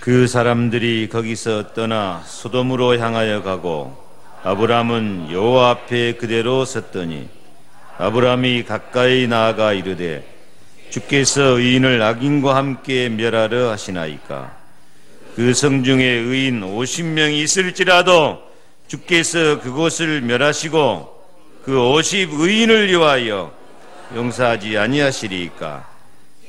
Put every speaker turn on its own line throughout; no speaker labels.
그 사람들이 거기서 떠나 소돔으로 향하여 가고 아브람은 여호와 앞에 그대로 섰더니 아브람이 가까이 나아가 이르되 주께서 의인을 악인과 함께 멸하려 하시나이까. 그 성 중에 의인 50명이 있을지라도 주께서 그곳을 멸하시고 그 50 의인을 위하여 용서하지 아니하시리이까.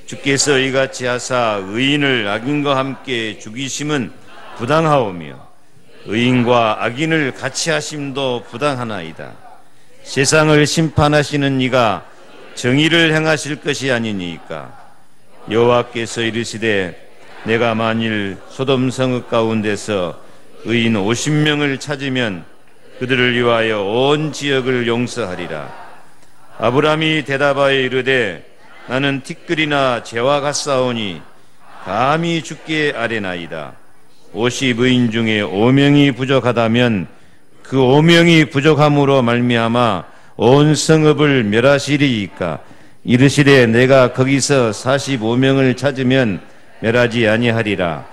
주께서 이같이 하사 의인을 악인과 함께 죽이심은 부당하오며 의인과 악인을 같이 하심도 부당하나이다. 세상을 심판하시는 이가 정의를 행하실 것이 아니니까. 여호와께서 이르시되 내가 만일 소돔 성읍 가운데서 의인 50명을 찾으면 그들을 위하여 온 지역을 용서하리라. 아브람이 대답하여 이르되 나는 티끌이나 재와 같사오니 감히 주께 아뢰나이다. 50 의인 중에 5명이 부족하다면 그 5명이 부족함으로 말미암아 온 성읍을 멸하시리이까. 이르시되 내가 거기서 45명을 찾으면 멸하지 아니하리라.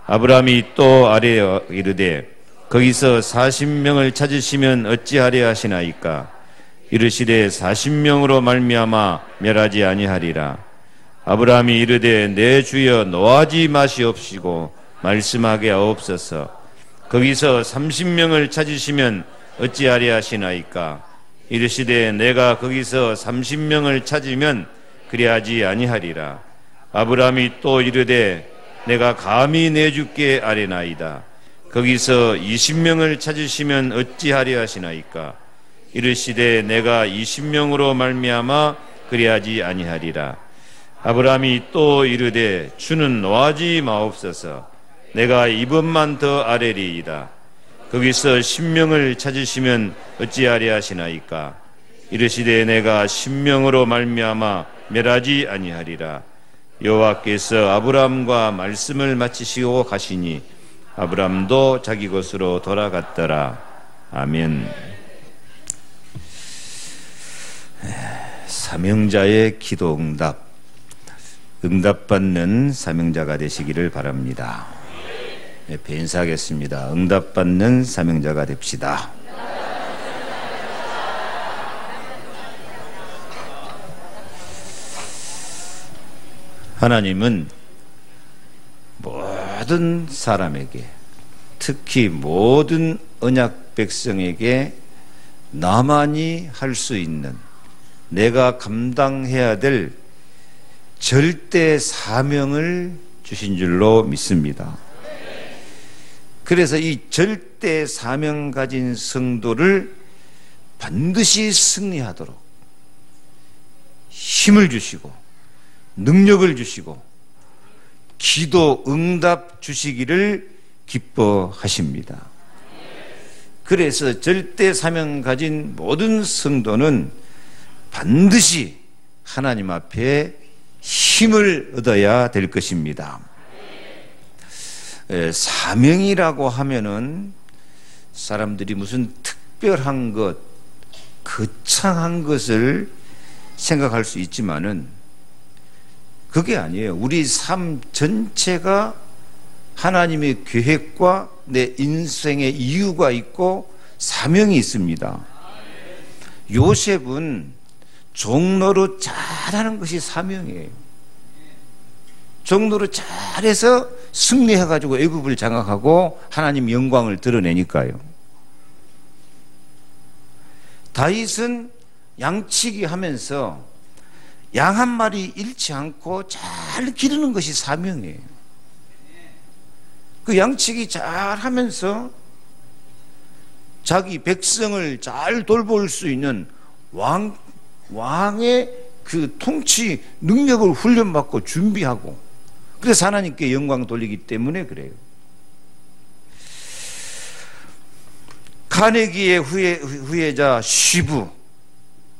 아브람이 또 아뢰어 이르되 거기서 40명을 찾으시면 어찌하려 하시나이까. 이르시되 40명으로 말미암아 멸하지 아니하리라. 아브람이 이르되 내 주여 노하지 마시옵시고 말씀하게 하옵소서. 거기서 30명을 찾으시면 어찌하려 하시나이까. 이르시되 내가 거기서 30명을 찾으면 그리하지 아니하리라. 아브람이 또 이르되 내가 감히 내 주께 아뢰나이다. 거기서 20명을 찾으시면 어찌하려 하시나이까. 이르시되 내가 20명으로 말미암아 그리하지 아니하리라. 아브람이 또 이르되 주는 노하지 마옵소서. 내가 이번만 더 아뢰리이다. 거기서 10명을 찾으시면 어찌하려 하시나이까. 이르시되 내가 10명으로 말미암아 멸하지 아니하리라. 여호와께서 아브람과 말씀을 마치시고 가시니 아브람도 자기 곳으로 돌아갔더라. 아멘. 사명자의 기도 응답받는 사명자가 되시기를 바랍니다. 벤사하겠습니다. 응답받는 사명자가 됩시다. 하나님은 모든 사람에게, 특히 모든 언약 백성에게 나만이 할 수 있는, 내가 감당해야 될 절대 사명을 주신 줄로 믿습니다. 그래서 이 절대 사명 가진 성도를 반드시 승리하도록 힘을 주시고 능력을 주시고 기도 응답 주시기를 기뻐하십니다. 그래서 절대 사명 가진 모든 성도는 반드시 하나님 앞에 힘을 얻어야 될 것입니다. 사명이라고 하면은 사람들이 무슨 특별한 것, 거창한 것을 생각할 수 있지만은 그게 아니에요. 우리 삶 전체가 하나님의 계획과 내 인생의 이유가 있고 사명이 있습니다. 요셉은 종로로 잘하는 것이 사명이에요. 종로로 잘해서 승리해가지고 애굽을 장악하고 하나님 영광을 드러내니까요. 다윗은 양치기 하면서 양 한 마리 잃지 않고 잘 기르는 것이 사명이에요. 그 양치기 잘 하면서 자기 백성을 잘 돌볼 수 있는 왕의 그 통치 능력을 훈련받고 준비하고, 그래서 하나님께 영광 돌리기 때문에 그래요. 카네기의 후예자 쉬부,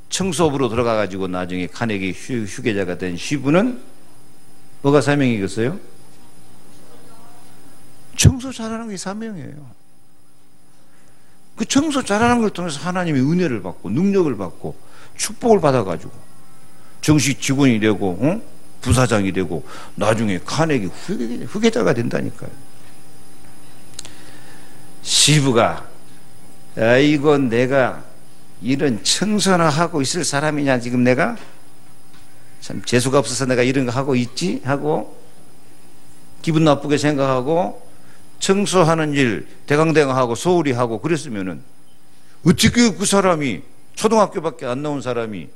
청소부로 들어가가지고 나중에 카네기 후계자가 된 쉬부는 뭐가 사명이겠어요? 청소 잘하는 게 사명이에요. 그 청소 잘하는 걸 통해서 하나님의 은혜를 받고 능력을 받고 축복을 받아가지고 정식 직원이 되고 부사장이 되고 나중에 카네기 후계자가 된다니까요. 시부가 아이고 내가 이런 청소나 하고 있을 사람이냐, 지금 내가 참 재수가 없어서 내가 이런 거 하고 있지 하고 기분 나쁘게 생각하고 청소하는 일 대강대강하고 소홀히 하고 그랬으면은 어떻게 그 사람이 초등학교밖에 안 나온 사람이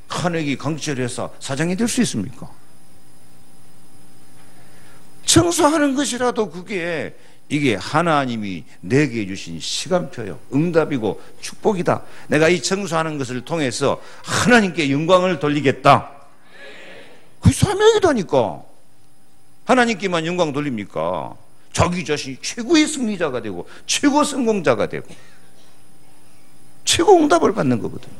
카네기 강철 회사 사장이 될 수 있습니까? 청소하는 것이라도 그게 이게 하나님이 내게 주신 시간표요, 응답이고 축복이다. 내가 이 청소하는 것을 통해서 하나님께 영광을 돌리겠다. 그게 사명이다니까. 하나님께만 영광 돌립니까? 자기 자신이 최고의 승리자가 되고 최고 성공자가 되고 최고 응답을 받는 거거든요.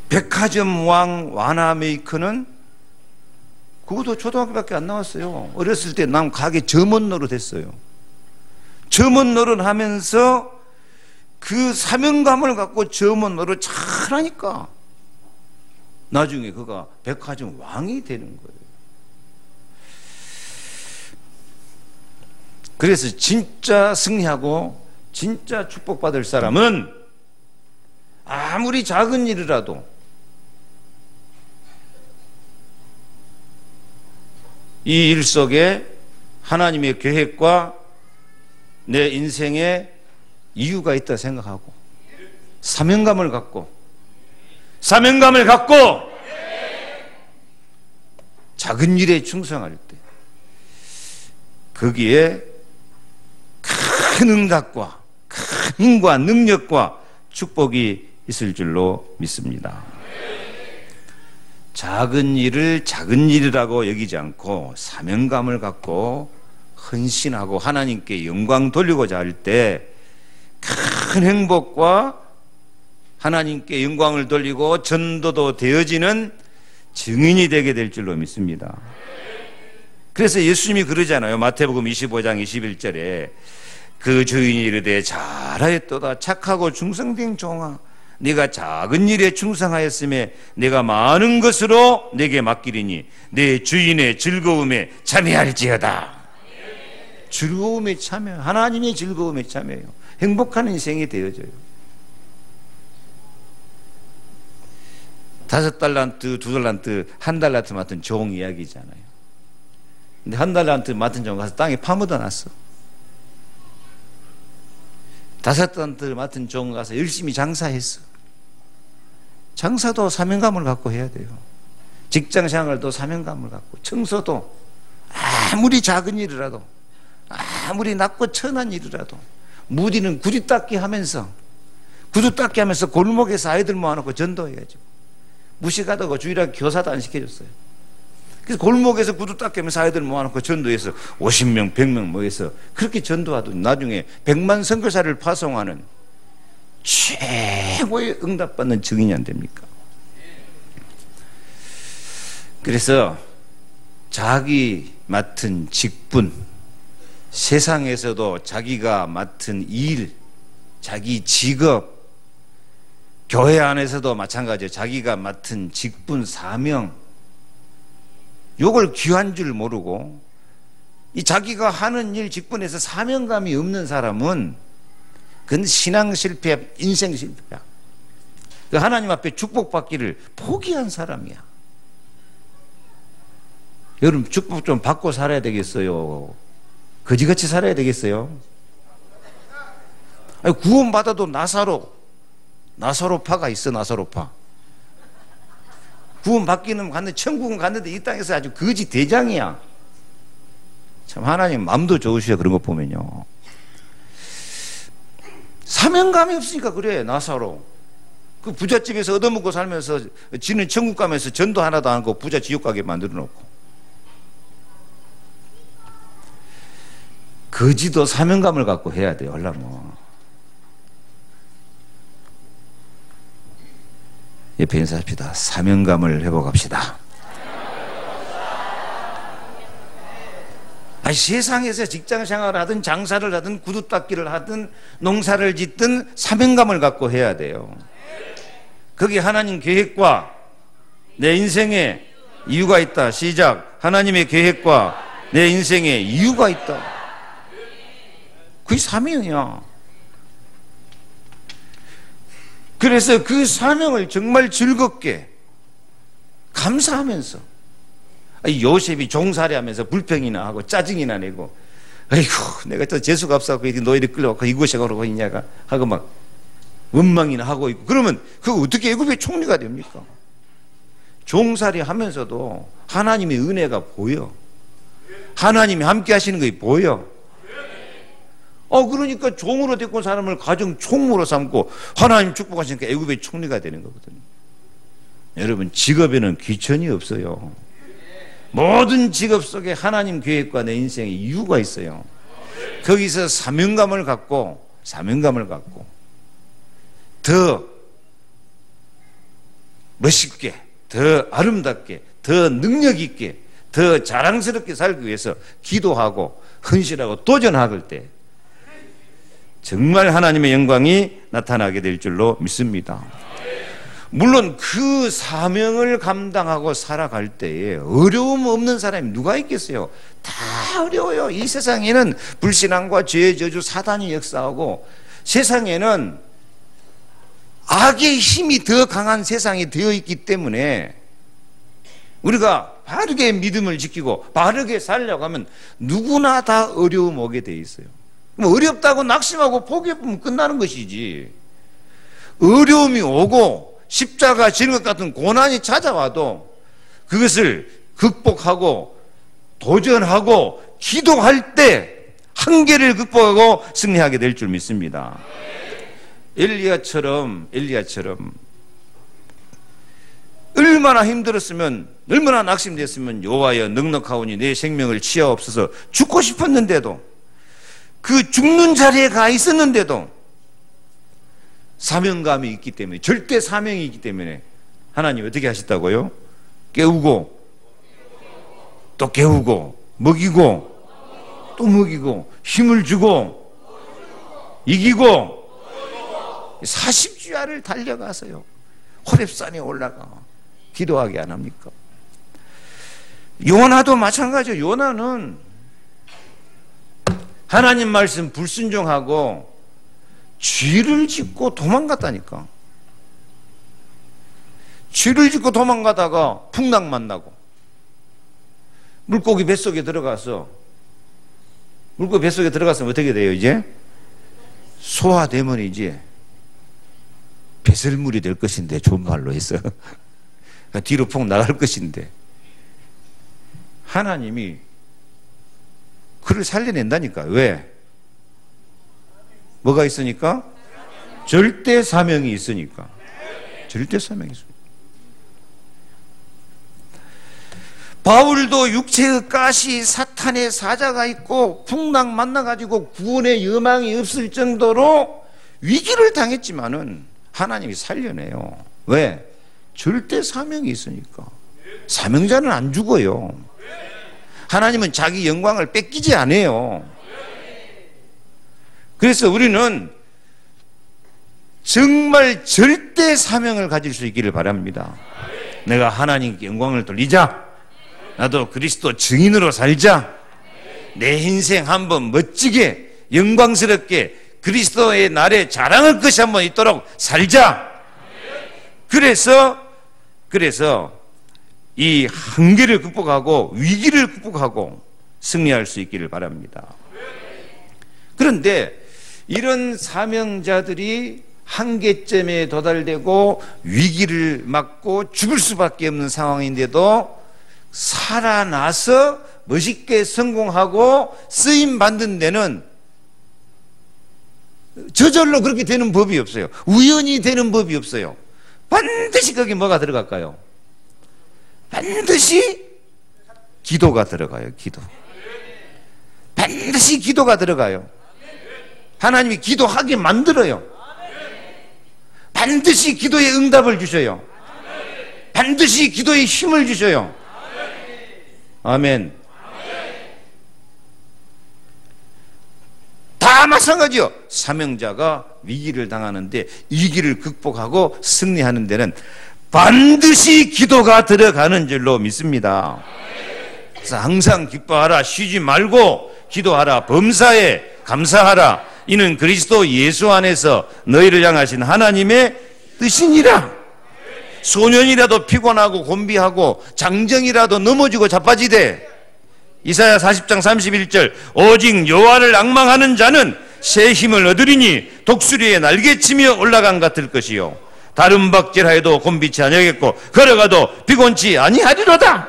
백화점 왕 와나 메이커는 그것도 초등학교밖에 안 나왔어요. 어렸을 때 난 가게 점원 노릇했어요. 점원 노릇 하면서 그 사명감을 갖고 점원 노릇 잘하니까 나중에 그가 백화점 왕이 되는 거예요. 그래서 진짜 승리하고 진짜 축복받을 사람은 아무리 작은 일이라도 이 일 속에 하나님의 계획과 내 인생에 이유가 있다 생각하고 사명감을 갖고 작은 일에 충성할 때 거기에 큰 응답과 큰 힘과 능력과 축복이 있을 줄로 믿습니다. 작은 일을 작은 일이라고 여기지 않고 사명감을 갖고 헌신하고 하나님께 영광 돌리고자 할 때 큰 행복과 하나님께 영광을 돌리고 전도도 되어지는 증인이 되게 될 줄로 믿습니다. 그래서 예수님이 그러잖아요. 마태복음 25장 21절에 그 주인이 이르되 잘하였도다 착하고 충성된 종아, 네가 작은 일에 충성하였음에 내가 많은 것으로 내게 맡기리니 내 주인의 즐거움에 참여할지어다. 즐거움에 참여, 하나님의 즐거움에 참여해요. 행복한 인생이 되어져요. 5달란트, 2달란트, 1달란트 맡은 종 이야기잖아요. 근데 1달란트 맡은 종 가서 땅에 파묻어 놨어. 5달란트 맡은 종 가서 열심히 장사했어. 장사도 사명감을 갖고 해야 돼요. 직장 생활도 사명감을 갖고, 청소도 아무리 작은 일이라도, 아무리 낮고 천한 일이라도 무디는 구두 닦기 하면서 골목에서 아이들 모아놓고 전도해야죠. 무식하다고 주일학교 교사도 안 시켜줬어요. 그래서 골목에서 구두 닦기 하면서 아이들 모아놓고 전도해서 50명 100명 모여서 그렇게 전도하더니 나중에 100만 선교사를 파송하는 최고의 응답받는 증인이 안 됩니까? 그래서 자기 맡은 직분, 세상에서도 자기가 맡은 일, 자기 직업, 교회 안에서도 마찬가지예요. 자기가 맡은 직분, 사명, 요걸 귀한 줄 모르고 이 자기가 하는 일, 직분에서 사명감이 없는 사람은 그건 신앙 실패야, 인생 실패야. 그 하나님 앞에 축복받기를 포기한 사람이야. 여러분 축복 좀 받고 살아야 되겠어요? 거지같이 살아야 되겠어요? 아니, 구원받아도 나사로파가 있어. 나사로파 구원받기는 갔는데 천국은 갔는데 이 땅에서 아주 거지 대장이야. 참 하나님 마음도 좋으셔. 그런 거 보면요, 사명감이 없으니까 그래. 나사로 그 부잣집에서 얻어먹고 살면서 지는 천국 가면서 전도 하나도 안 하고 부자 지옥 가게 만들어 놓고, 거지도 사명감을 갖고 해야 돼요. 하려면 옆에 인사합시다. 사명감을 회복합시다. 아니, 세상에서 직장 생활을 하든 장사를 하든 구두 닦기를 하든 농사를 짓든 사명감을 갖고 해야 돼요. 그게 하나님 계획과 내 인생에 이유가 있다. 시작. 하나님의 계획과 내 인생에 이유가 있다. 그게 사명이야. 그래서 그 사명을 정말 즐겁게 감사하면서, 요셉이 종살이 하면서 불평이나 하고 짜증이나 내고, 아이고 내가 또 재수가 없어갖고 너희들 끌려가고 이곳에 가고 있냐가 하고 막 원망이나 하고 있고, 그러면 그거 어떻게 애굽의 총리가 됩니까? 종살이 하면서도 하나님의 은혜가 보여. 하나님이 함께 하시는 게 보여. 그러니까 종으로 데리고 온 사람을 가정 총무로 삼고 하나님 축복하시니까 애굽의 총리가 되는 거거든요. 여러분, 직업에는 귀천이 없어요. 모든 직업 속에 하나님 계획과 내 인생에 이유가 있어요. 거기서 사명감을 갖고 더 멋있게, 더 아름답게, 더 능력 있게, 더 자랑스럽게 살기 위해서 기도하고 헌신하고 도전할 때 정말 하나님의 영광이 나타나게 될 줄로 믿습니다. 물론 그 사명을 감당하고 살아갈 때에 어려움 없는 사람이 누가 있겠어요? 다 어려워요. 이 세상에는 불신앙과 죄의 저주, 사단이 역사하고, 세상에는 악의 힘이 더 강한 세상이 되어 있기 때문에 우리가 바르게 믿음을 지키고 바르게 살려고 하면 누구나 다 어려움 오게 돼 있어요. 어렵다고 낙심하고 포기해보면 끝나는 것이지, 어려움이 오고 십자가 지는 것 같은 고난이 찾아와도 그것을 극복하고 도전하고 기도할 때 한계를 극복하고 승리하게 될 줄 믿습니다. 엘리야처럼 얼마나 힘들었으면, 얼마나 낙심됐으면, 여호와여 넉넉하오니 내 생명을 취하옵소서, 죽고 싶었는데도, 그 죽는 자리에 가 있었는데도 사명감이 있기 때문에, 절대 사명이 있기 때문에 하나님 어떻게 하셨다고요? 깨우고 또 깨우고, 먹이고 또 먹이고, 힘을 주고 이기고 40주야를 달려가서요 호렙산에 올라가 기도하게 안 합니까? 요나도 마찬가지예요. 요나는 하나님 말씀 불순종하고 죄를 짓고 도망갔다니까. 죄를 짓고 도망가다가 풍랑 만나고 물고기 뱃속에 들어가서, 물고기 뱃속에 들어갔으면 어떻게 돼요? 이제 소화되면 이제 배설물이 될 것인데, 좋은 말로 해서 뒤로 푹 나갈 것인데, 하나님이 그를 살려낸다니까. 왜? 뭐가 있으니까? 절대 사명이 있으니까. 절대 사명이 있으니까. 바울도 육체의 가시, 사탄의 사자가 있고 풍랑 만나가지고 구원의 여망이 없을 정도로 위기를 당했지만은 하나님이 살려내요. 왜? 절대 사명이 있으니까. 사명자는 안 죽어요. 하나님은 자기 영광을 뺏기지 않아요. 그래서 우리는 정말 절대 사명을 가질 수 있기를 바랍니다. 내가 하나님께 영광을 돌리자, 나도 그리스도 증인으로 살자, 내 인생 한번 멋지게 영광스럽게 그리스도의 날에 자랑할 것이 한번 있도록 살자. 그래서 이 한계를 극복하고 위기를 극복하고 승리할 수 있기를 바랍니다. 그런데 이런 사명자들이 한계점에 도달되고 위기를 맞고 죽을 수밖에 없는 상황인데도 살아나서 멋있게 성공하고 쓰임 받는 데는 저절로 그렇게 되는 법이 없어요. 우연히 되는 법이 없어요. 반드시 거기 뭐가 들어갈까요? 반드시 기도가 들어가요. 기도. 반드시 기도가 들어가요. 하나님이 기도하게 만들어요. 반드시 기도의 응답을 주셔요. 반드시 기도의 힘을 주셔요. 아멘. 다 마찬가지요. 사명자가 위기를 당하는데 위기를 극복하고 승리하는 데는 반드시 기도가 들어가는 줄로 믿습니다. 그래서 항상 기뻐하라, 쉬지 말고 기도하라, 범사에 감사하라. 이는 그리스도 예수 안에서 너희를 향하신 하나님의 뜻이니라. 소년이라도 피곤하고 곤비하고 장정이라도 넘어지고 자빠지되, 이사야 40장 31절, 오직 여호와를 앙망하는 자는 새 힘을 얻으리니 독수리의 날개치며 올라간 같을 것이요 다른 박질하여도 곤비치 아니하겠고 걸어가도 피곤치 아니하리로다.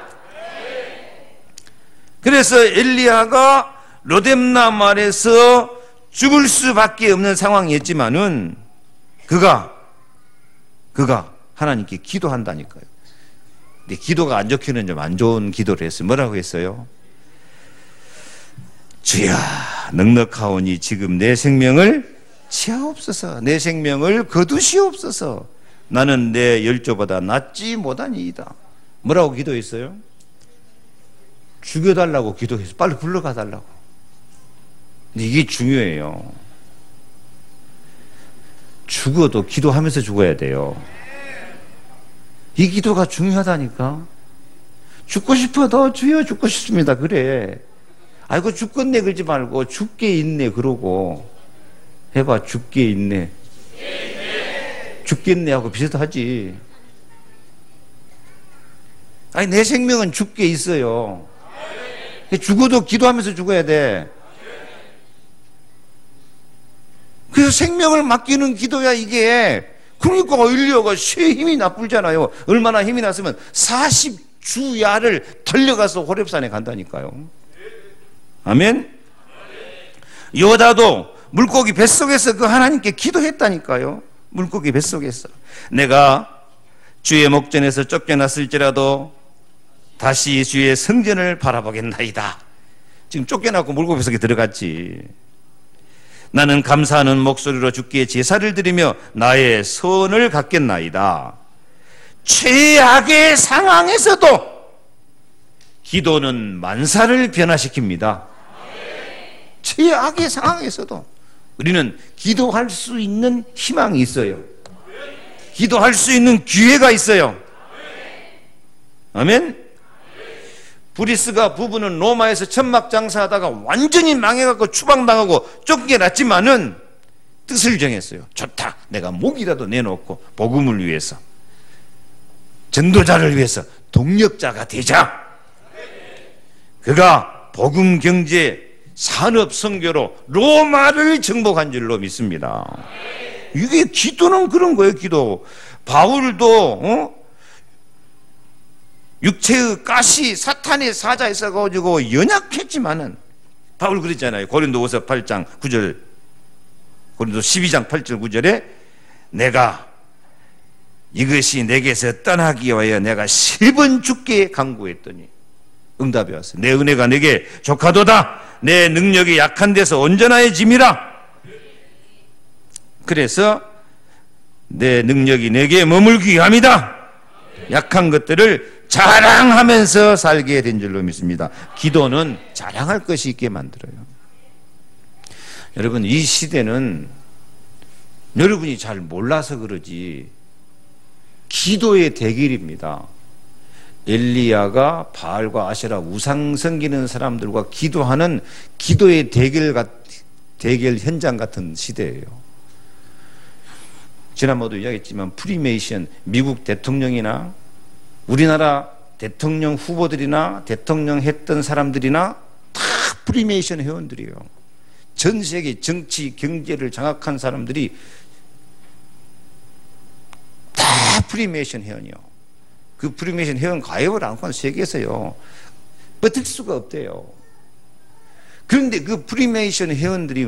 그래서 엘리야가 로뎀나 말에서 죽을 수밖에 없는 상황이었지만은 그가 하나님께 기도한다니까요. 근데 기도가 안 좋기는 좀 안 좋은 기도를 했어요. 뭐라고 했어요? 주야, 넉넉하오니 지금 내 생명을 치하옵소서. 내 생명을 거두시옵소서. 나는 내 열조보다 낫지 못하니이다. 뭐라고 기도했어요? 죽여달라고 기도했어요. 빨리 불러가달라고. 근데 이게 중요해요. 죽어도 기도하면서 죽어야 돼요. 이 기도가 중요하다니까. 죽고 싶어. 너 주여 죽고 싶습니다. 그래. 아이고 죽겠네 그러지 말고 죽게 있네 그러고 해봐. 죽게 있네. 죽겠네 하고 비슷하지. 아니 내 생명은 죽게 있어요. 죽어도 기도하면서 죽어야 돼. 그래서 생명을 맡기는 기도야 이게. 그러니까 엘리야가 쇠 힘이 나쁘잖아요. 얼마나 힘이 났으면 40주야를 달려가서 호렙산에 간다니까요. 아멘. 요다도 물고기 뱃속에서 그 하나님께 기도했다니까요. 물고기 뱃속에서 내가 주의 목전에서 쫓겨났을지라도 다시 주의 성전을 바라보겠나이다. 지금 쫓겨나고 물고기 뱃속에 들어갔지. 나는 감사하는 목소리로 주께 제사를 드리며 나의 선을 갖겠나이다. 최악의 상황에서도 기도는 만사를 변화시킵니다. 최악의 상황에서도 우리는 기도할 수 있는 희망이 있어요. 기도할 수 있는 기회가 있어요. 아멘. 브리스가 부부는 로마에서 천막 장사하다가 완전히 망해갖고 추방당하고 쫓겨났지만은 뜻을 정했어요. 좋다. 내가 목이라도 내놓고 복음을 위해서, 전도자를 위해서 동력자가 되자. 그가 복음 경제 산업 선교로 로마를 정복한 줄로 믿습니다. 이게 기도는 그런 거예요. 기도. 바울도 육체의 가시 사탄의 사자 있어가지고 연약했지만은 바울 그랬잖아요. 고린도후서 8장 9절, 고린도 12장 8절 9절에 내가 이것이 내게서 떠나기 위하여 내가 3번 죽게 간구했더니 응답이 왔어요. 내 은혜가 내게 족하도다. 내 능력이 약한 데서 온전해짐이라. 그래서 내 능력이 내게 머물기 위함이다. 약한 것들을 자랑하면서 살게 된 줄로 믿습니다. 기도는 자랑할 것이 있게 만들어요. 여러분, 이 시대는 여러분이 잘 몰라서 그러지 기도의 대결입니다. 엘리야가 바알과 아세라 우상 섬기는 사람들과 기도하는 기도의 대결 현장 같은 시대예요. 지난번에도 이야기했지만 프리메이션, 미국 대통령이나 우리나라 대통령 후보들이나 대통령 했던 사람들이나 다 프리메이션 회원들이에요. 전 세계 정치, 경제를 장악한 사람들이 다 프리메이션 회원이요. 그 프리메이션 회원 가입을 않고는 세계에서요 버틸 수가 없대요. 그런데 그 프리메이션 회원들이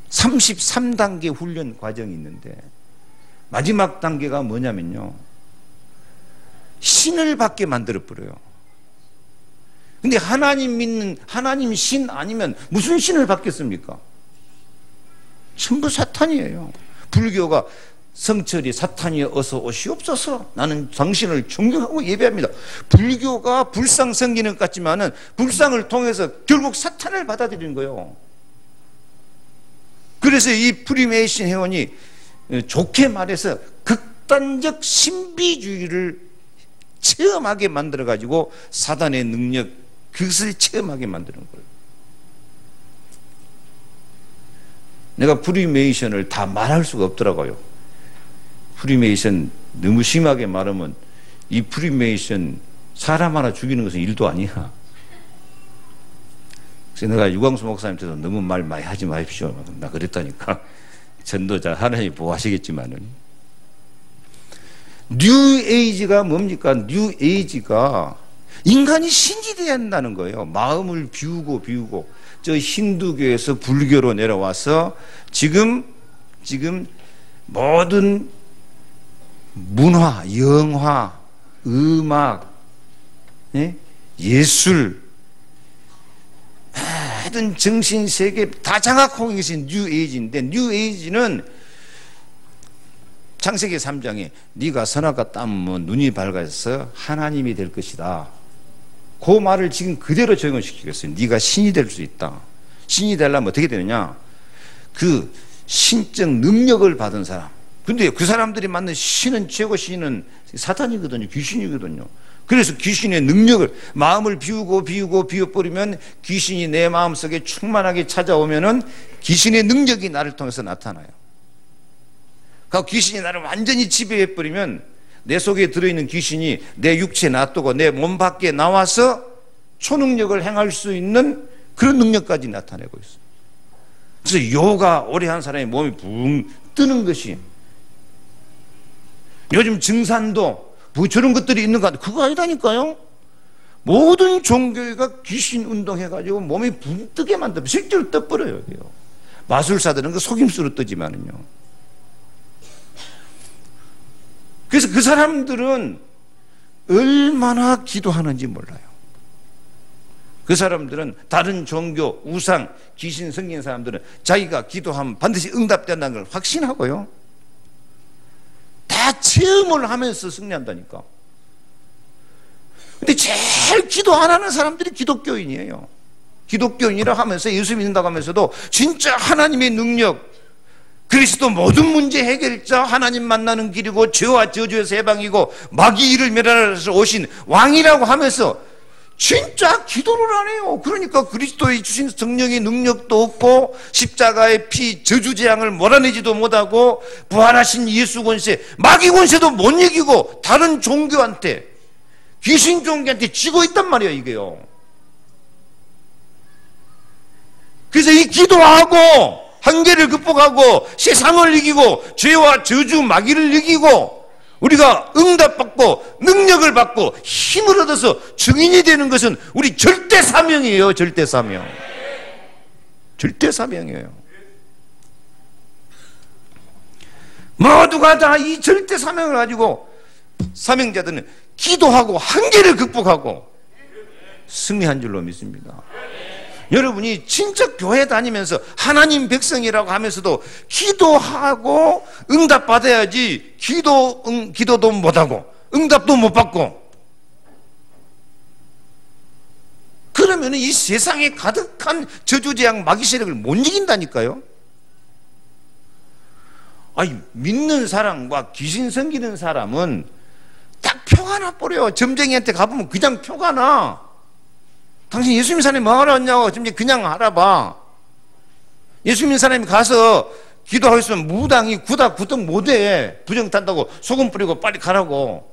33단계 훈련 과정이 있는데 마지막 단계가 뭐냐면요, 신을 받게 만들어버려요. 근데 하나님 믿는, 하나님 신 아니면 무슨 신을 받겠습니까? 전부 사탄이에요. 불교가 성철이 사탄이 어서 오시옵소서, 나는 당신을 존경하고 예배합니다. 불교가 불상 섬기는 것 같지만은 불상을 통해서 결국 사탄을 받아들이는 거예요. 그래서 이 프리메이션 회원이 좋게 말해서 극단적 신비주의를 체험하게 만들어가지고 사단의 능력, 그것을 체험하게 만드는 거예요. 내가 프리메이션을 다 말할 수가 없더라고요. 프리메이션 너무 심하게 말하면 이 프리메이션 사람 하나 죽이는 것은 일도 아니야. 그래서 내가 유광수 목사님한테도 너무 말 많이 하지 마십시오. 나 그랬다니까. 전도자 하나님이 보호하시겠지만은. 뉴에이지가 뭡니까? 뉴에이지가 인간이 신이 되어야 한다는 거예요. 마음을 비우고 저 힌두교에서 불교로 내려와서 지금 모든 문화, 영화, 음악, 예술, 모든 정신세계 다 장악하고 계신 뉴에이지인데, 뉴에이지는 창세기 3장에 네가 선악과 따먹으면 눈이 밝아서 하나님이 될 것이다. 그 말을 지금 그대로 적용시키겠어요. 네가 신이 될 수 있다. 신이 되려면 어떻게 되느냐? 그 신적 능력을 받은 사람. 근데 그 사람들이 만든 신은, 최고 신은 사탄이거든요. 귀신이거든요. 그래서 귀신의 능력을, 마음을 비워버리면 귀신이 내 마음속에 충만하게 찾아오면은 귀신의 능력이 나를 통해서 나타나요. 그 귀신이 나를 완전히 지배해버리면 내 속에 들어있는 귀신이 내 육체에 놔두고 내 몸 밖에 나와서 초능력을 행할 수 있는 그런 능력까지 나타내고 있어요. 그래서 요가 오래 한 사람의 몸이 붕 뜨는 것이, 요즘 증산도 뭐 저런 것들이 있는 거 같아요. 그거 아니다니까요. 모든 종교가 귀신 운동해가지고 몸이 붕 뜨게 만들면 실제로 떠버려요. 마술사들은 그 속임수로 뜨지만은요. 그래서 그 사람들은 얼마나 기도하는지 몰라요. 그 사람들은 다른 종교, 우상, 귀신 섬긴 사람들은 자기가 기도하면 반드시 응답된다는 걸 확신하고요. 다 체험을 하면서 승리한다니까. 근데 제일 기도 안 하는 사람들이 기독교인이에요. 기독교인이라 하면서 예수 믿는다고 하면서도 진짜 하나님의 능력, 그리스도 모든 문제 해결자, 하나님 만나는 길이고 죄와 저주에서 해방이고 마귀 일을 멸하러 오신 왕이라고 하면서 진짜 기도를 안 해요. 그러니까 그리스도의 주신 성령의 능력도 없고 십자가의 피, 저주재앙을 몰아내지도 못하고 부활하신 예수 권세, 마귀 권세도 못 이기고 다른 종교한테, 귀신 종교한테 지고 있단 말이에요. 이게요. 그래서 이 기도하고 한계를 극복하고 세상을 이기고 죄와 저주, 마귀를 이기고 우리가 응답받고 능력을 받고 힘을 얻어서 증인이 되는 것은 우리 절대 사명이에요. 절대 사명. 절대 사명이에요. 모두가 다 이 절대 사명을 가지고 사명자들은 기도하고 한계를 극복하고 승리한 줄로 믿습니다. 여러분이 진짜 교회 다니면서 하나님 백성이라고 하면서도 기도하고 응답 받아야지 기도도 못하고 응답도 못 받고, 그러면 이 세상에 가득한 저주재앙 마귀 세력을 못 이긴다니까요. 아니, 믿는 사람과 귀신 섬기는 사람은 딱 표가 나버려요. 점쟁이한테 가보면 그냥 표가 나. 당신 예수 믿는 사람이 뭐 하러 왔냐고. 그냥 알아봐. 예수 믿는 사람이 가서 기도하고 있으면 무당이 구닥 못해. 부정 탄다고 소금 뿌리고 빨리 가라고.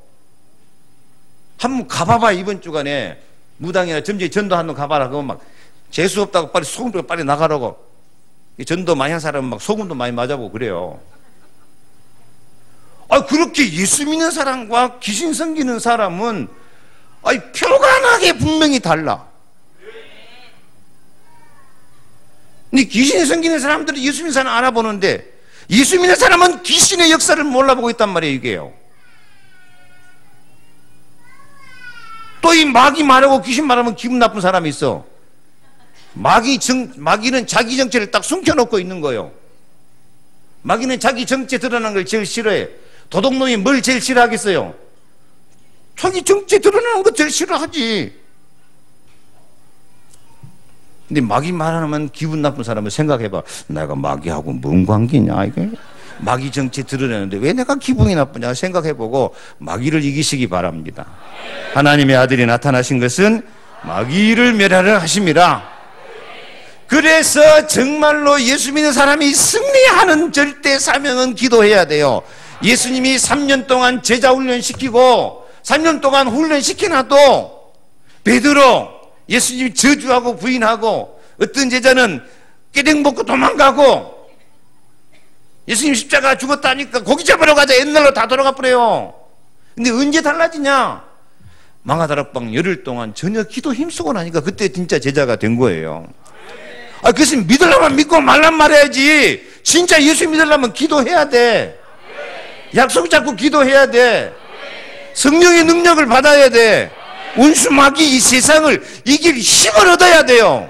한번 가봐봐. 이번 주간에 무당이나 점쟁이 전도 한번 가봐라. 그거 막 재수 없다고 빨리 소금 뿌리고 빨리 나가라고. 전도 많이 한 사람은 막 소금도 많이 맞아보고 그래요. 그렇게 예수 믿는 사람과 귀신 섬기는 사람은 표가 나게 분명히 달라. 근데 귀신이 섬기는 사람들은 예수 믿는 사람 알아보는데 예수 믿는 사람은 귀신의 역사를 몰라보고 있단 말이에요. 이게요. 또 이 마귀 말하고 귀신 말하면 기분 나쁜 사람이 있어. 마귀는 자기 정체를 딱 숨겨놓고 있는 거예요. 마귀는 자기 정체 드러나는 걸 제일 싫어해. 도둑놈이 뭘 제일 싫어하겠어요? 자기 정체 드러나는 거 제일 싫어하지. 근데 마귀 말하면 기분 나쁜 사람을 생각해봐. 내가 마귀하고 뭔 관계냐 이게? 마귀 정치 드러내는데 왜 내가 기분이 나쁘냐 생각해보고 마귀를 이기시기 바랍니다. 하나님의 아들이 나타나신 것은 마귀를 멸하려 하심이라. 그래서 정말로 예수 믿는 사람이 승리하는 절대 사명은 기도해야 돼요. 예수님이 3년 동안 제자 훈련시키고 3년 동안 훈련시켜놔도 베드로 예수님이 저주하고 부인하고, 어떤 제자는 깨댕 먹고 도망가고, 예수님 십자가 죽었다니까 고기 잡으러 가자 옛날로 다 돌아가 버려요. 근데 언제 달라지냐? 망하다락방 열흘 동안 전혀 기도 힘쓰고 나니까 그때 진짜 제자가 된 거예요. 그것은 믿으려면 믿고 말란 말해야지. 진짜 예수 믿으려면 기도해야 돼. 약속 잡고 기도해야 돼. 성령의 능력을 받아야 돼. 원수 마귀 이 세상을 이길 힘을 얻어야 돼요.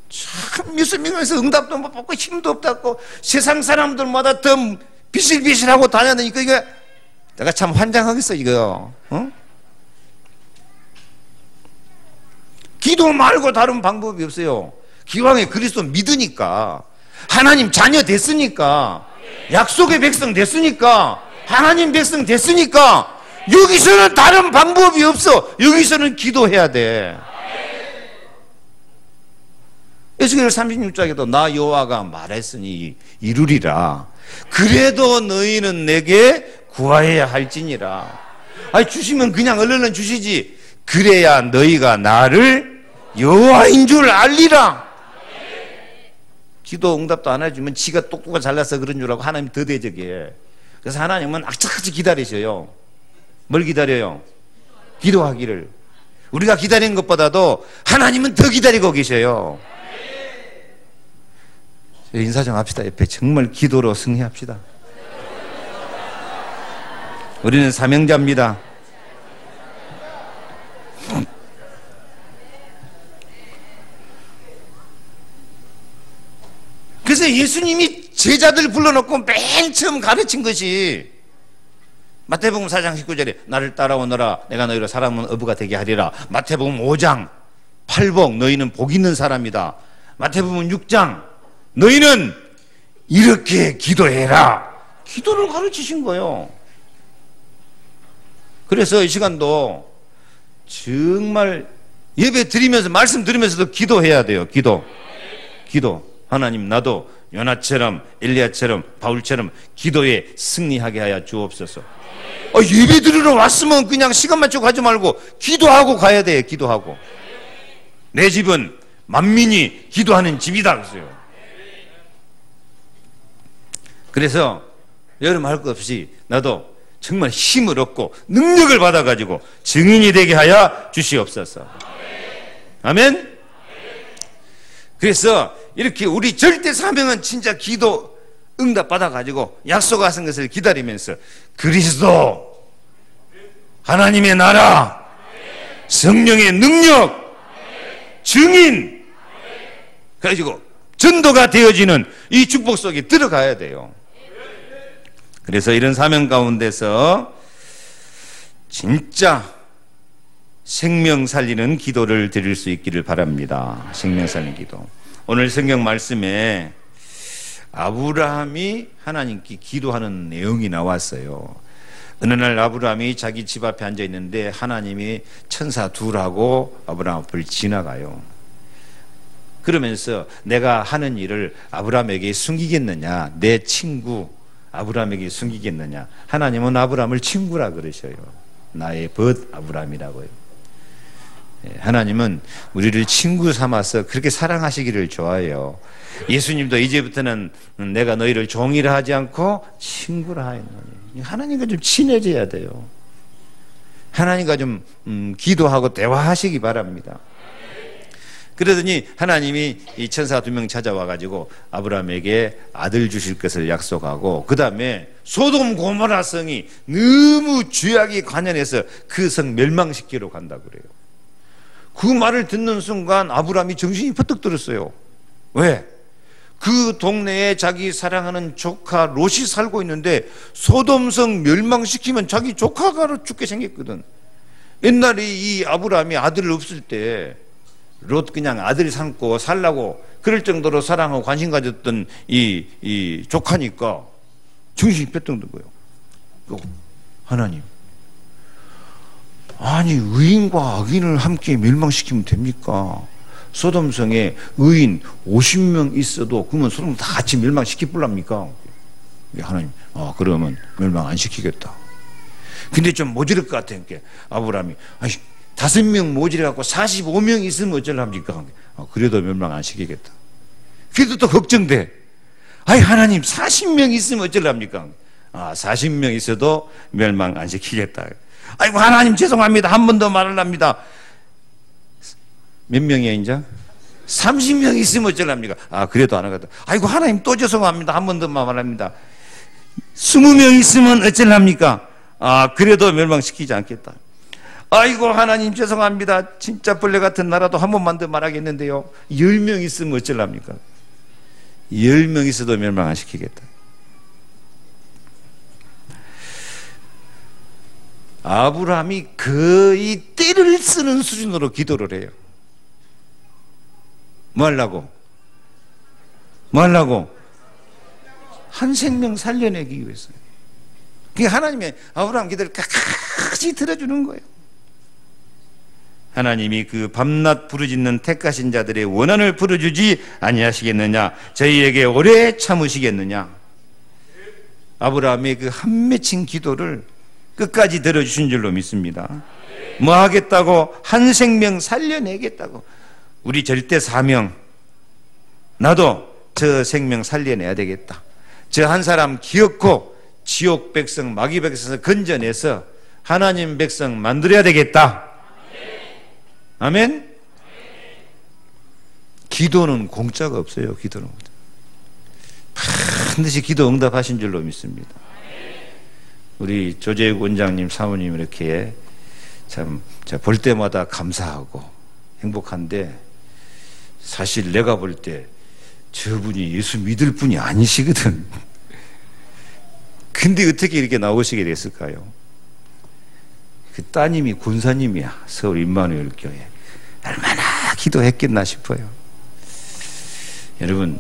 참 예수 믿으면서 응답도 못 받고 힘도 없다고 세상 사람들마다 더 비실비실하고 다녔으니까 이거 내가 참 환장하겠어 이거. 기도 말고 다른 방법이 없어요. 기왕에 그리스도 믿으니까, 하나님 자녀 됐으니까, 약속의 백성 됐으니까, 하나님 백성 됐으니까 여기서는 다른 방법이 없어. 여기서는 기도해야 돼. 에스겔 36장에도 나 여호와가 말했으니 이루리라. 그래도 너희는 내게 구하여야 할지니라. 주시면 그냥 얼른 주시지. 그래야 너희가 나를 여호와인 줄 알리라. 기도 응답도 안 해주면 지가 똑똑하고 잘나서 그런 줄 알고 하나님 더 대적해. 그래서 하나님은 악착같이 기다리셔요. 뭘 기다려요? 기도하기를. 우리가 기다리는 것보다도 하나님은 더 기다리고 계셔요. 인사 좀 합시다. 옆에 정말 기도로 승리합시다. 우리는 사명자입니다. 그래서 예수님이 제자들 불러놓고 맨 처음 가르친 것이 마태복음 4장 19절에 나를 따라오너라 내가 너희로 사람은 어부가 되게 하리라. 마태복음 5장 8복 너희는 복 있는 사람이다. 마태복음 6장 너희는 이렇게 기도해라. 기도를 가르치신 거예요. 그래서 이 시간도 정말 예배 드리면서 말씀 드리면서도 기도해야 돼요. 기도. 하나님 나도 요나처럼 엘리야처럼 바울처럼 기도에 승리하게 하여 주옵소서. 예배 드리러 왔으면 그냥 시간 맞추고 가지 말고 기도하고 가야 돼요. 기도하고. 내 집은 만민이 기도하는 집이다 그랬어요. 그래서 여러분 할 것 없이 나도 정말 힘을 얻고 능력을 받아가지고 증인이 되게 하여 주시옵소서. 아멘. 그래서 이렇게 우리 절대 사명은 진짜 기도 응답 받아가지고 약속하신 것을 기다리면서 그리스도 하나님의 나라 성령의 능력 증인 그래가지고 전도가 되어지는 이 축복 속에 들어가야 돼요. 그래서 이런 사명 가운데서 진짜 생명 살리는 기도를 드릴 수 있기를 바랍니다. 생명 살리는 기도. 오늘 성경 말씀에 아브라함이 하나님께 기도하는 내용이 나왔어요. 어느 날 아브라함이 자기 집 앞에 앉아 있는데 하나님이 천사 둘하고 아브라함 앞을 지나가요. 그러면서 내가 하는 일을 아브라함에게 숨기겠느냐, 내 친구 아브라함에게 숨기겠느냐. 하나님은 아브라함을 친구라 그러셔요. 나의 벗 아브라함이라고요. 하나님은 우리를 친구 삼아서 그렇게 사랑하시기를 좋아해요. 예수님도 이제부터는 내가 너희를 종이라 하지 않고 친구라 하였노니. 하나님과 좀 친해져야 돼요. 하나님과 좀 기도하고 대화하시기 바랍니다. 그러더니 하나님이 이 천사 2명 찾아와 가지고 아브라함에게 아들 주실 것을 약속하고, 그 다음에 소돔 고모라 성이 너무 죄악이 관연해서 그 성 멸망시키러 간다 그래요. 그 말을 듣는 순간 아브라함이 정신이 퍼뜩 들었어요. 왜? 그 동네에 자기 사랑하는 조카 롯이 살고 있는데 소돔성 멸망시키면 자기 조카가 죽게 생겼거든. 옛날에 이 아브라함이 아들을 없을 때 롯 그냥 아들 삼고 살라고 그럴 정도로 사랑하고 관심 가졌던 이 조카니까 정신이 뺐던 거예요. 하나님, 아니 의인과 악인을 함께 멸망시키면 됩니까? 소돔성에 의인 50명 있어도 그러면 소돔 다 같이 멸망시키불랍니까? 하나님, 그러면 멸망 안 시키겠다. 근데 좀 모자랄 것 같아요. 아브라함이 5명 모자라갖고 45명 있으면 어쩌랍니까? 그래도 멸망 안 시키겠다. 그래도 또 걱정돼. 하나님 40명 있으면 어쩌랍니까? 40명 있어도 멸망 안 시키겠다. 아이고 하나님 죄송합니다. 한 번 더 말하랍니다. 몇 명이야 이제? 30명 있으면 어쩌랍니까? 그래도 안 하겠다. 아이고 하나님 또 죄송합니다. 한 번 더 말합니다. 20명 있으면 어쩌랍니까? 그래도 멸망시키지 않겠다. 아이고 하나님 죄송합니다. 진짜 벌레 같은 나라도 한 번만 더 말하겠는데요. 10명 있으면 어쩌랍니까? 10명 있어도 멸망 안 시키겠다. 아브라함이 거의 떼를 쓰는 수준으로 기도를 해요. 뭐 하려고? 한 생명 살려내기 위해서. 그게 하나님의 아브라함 기도를 끝까지 들어주는 거예요. 하나님이 그 밤낮 부르짖는 택하신 자들의 원한을 풀어주지 아니하시겠느냐? 저희에게 오래 참으시겠느냐? 아브라함의 그 한 맺힌 기도를 끝까지 들어주신 줄로 믿습니다. 뭐 하겠다고? 한 생명 살려내겠다고. 우리 절대 사명, 나도 저 생명 살려내야 되겠다. 저 한 사람 기어코 지옥 백성, 마귀 백성에서 건져내서 하나님 백성 만들어야 되겠다. 아멘? 기도는 공짜가 없어요. 기도는 반드시 기도 응답하신 줄로 믿습니다. 우리 조재욱 원장님 사모님 이렇게 참 볼 때마다 감사하고 행복한데, 사실 내가 볼 때 저분이 예수 믿을 분이 아니시거든. 근데 어떻게 이렇게 나오시게 됐을까요? 그 따님이 군사님이야. 서울 임마누엘 교회. 얼마나 기도했겠나 싶어요. 여러분,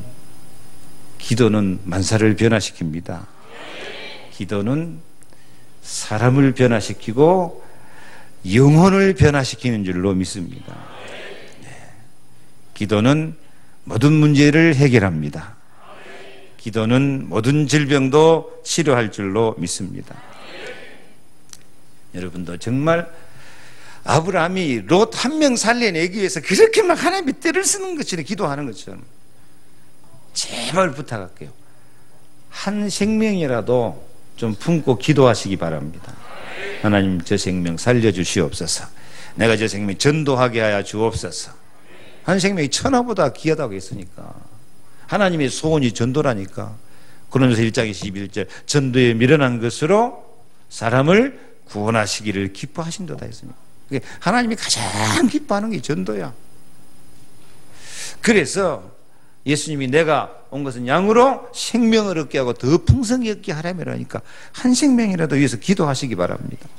기도는 만사를 변화시킵니다. 기도는 사람을 변화시키고 영혼을 변화시키는 줄로 믿습니다. 기도는 모든 문제를 해결합니다. 기도는 모든 질병도 치료할 줄로 믿습니다. 여러분도 정말 아브라함이 롯 한 명 살려내기 위해서 그렇게 막 하나님의 때를 쓰는 것처럼 기도하는 것처럼, 제발 부탁할게요. 한 생명이라도 좀 품고 기도하시기 바랍니다. 하나님, 저 생명 살려주시옵소서. 내가 저 생명 전도하게 하여 주옵소서. 한 생명이 천하보다 귀하다고 했으니까. 하나님의 소원이 전도라니까. 고린도서 1장 21절 전도에 미련한 것으로 사람을 구원하시기를 기뻐하신도다 했으니까. 하나님이 가장 기뻐하는 게 전도야. 그래서 예수님이 내가 온 것은 양으로 생명을 얻게 하고 더 풍성히 얻게 하라며라니까 한 생명이라도 위해서 기도하시기 바랍니다.